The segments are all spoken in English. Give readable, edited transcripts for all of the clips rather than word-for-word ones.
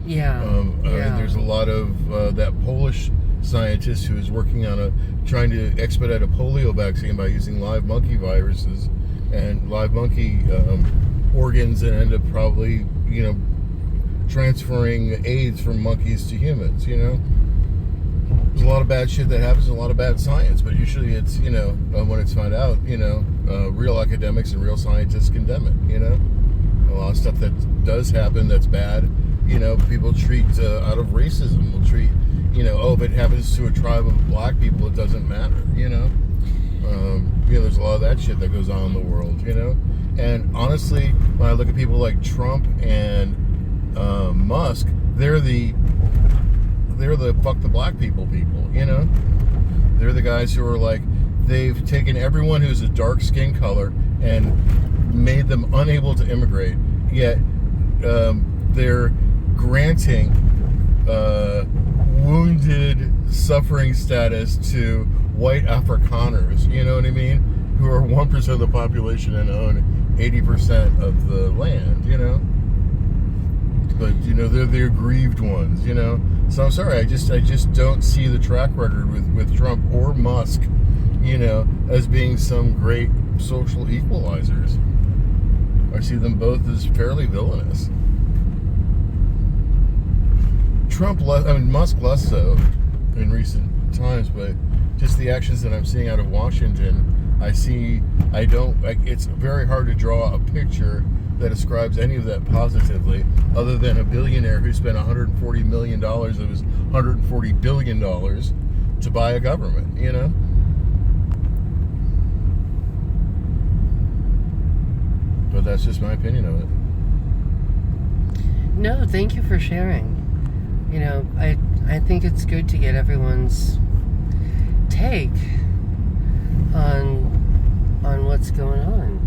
Yeah. There's a lot of that Polish scientist who is working on trying to expedite a polio vaccine by using live monkey viruses and live monkey organs, and end up probably, transferring AIDS from monkeys to humans. There's a lot of bad shit that happens, and a lot of bad science, but usually it's, when it's found out, real academics and real scientists condemn it. A lot of stuff that does happen that's bad, people treat out of racism. Will treat, if it happens to a tribe of black people, it doesn't matter. There's a lot of that shit that goes on in the world. And honestly, when I look at people like Trump and Musk, they're the fuck the black people. They're the guys who are like, they've taken everyone who's a dark skin color and made them unable to immigrate, yet they're granting wounded, suffering status to white Afrikaners, you know what I mean, who are 1% of the population and own 80% of the land, but they're the aggrieved ones, So I'm sorry, I just don't see the track record with Trump or Musk, as being some great social equalizers. I see them both as fairly villainous. Musk less so in recent times, but just the actions that I'm seeing out of Washington, it's very hard to draw a picture that ascribes any of that positively, other than a billionaire who spent $140 million of his $140 billion to buy a government, But that's just my opinion of it. No, thank you for sharing. I think it's good to get everyone's take on what's going on.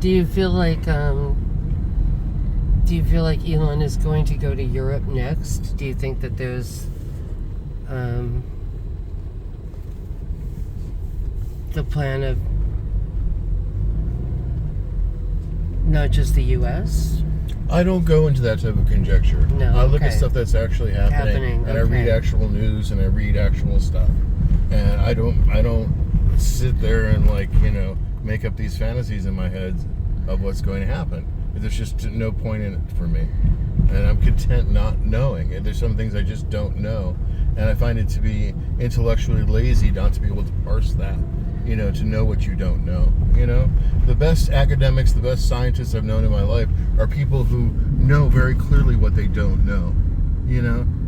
Do you feel like Elon is going to go to Europe next? Do you think that there's the plan of not just the U.S.? I don't go into that type of conjecture. No, I look at stuff that's actually happening, and I read actual news, and I read actual stuff. And I don't sit there and make up these fantasies in my head of what's going to happen. There's just no point in it for me. And I'm content not knowing. And there's some things I just don't know. And I find it to be intellectually lazy not to be able to parse that. To know what you don't know. The best academics, the best scientists I've known in my life are people who know very clearly what they don't know.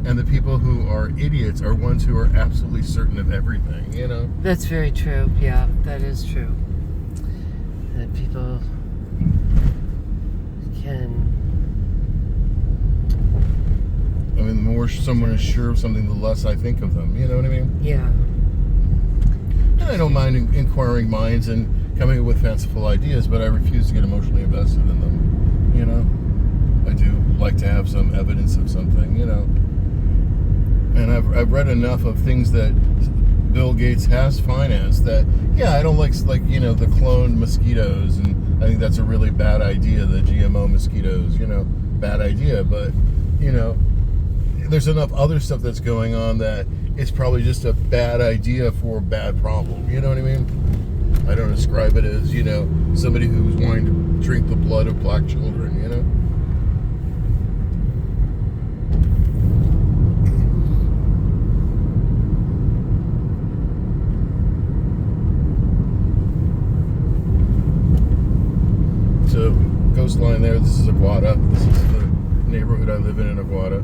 And the people who are idiots are ones who are absolutely certain of everything. That's very true. Yeah, that is true. That people can. The more someone is sure of something, the less I think of them. You know what I mean? Yeah. And I don't mind inquiring minds and coming up with fanciful ideas, but I refuse to get emotionally invested in them. I do like to have some evidence of something, And I've read enough of things that Bill Gates has financed that, I don't like the cloned mosquitoes, and I think that's a really bad idea, the GMO mosquitoes, bad idea, but, there's enough other stuff that's going on that it's probably just a bad idea for a bad problem. You know what I mean? I don't ascribe it as, somebody who's wanting to drink the blood of black children, So, coastline there, this is Aguada. This is the neighborhood I live in Aguada.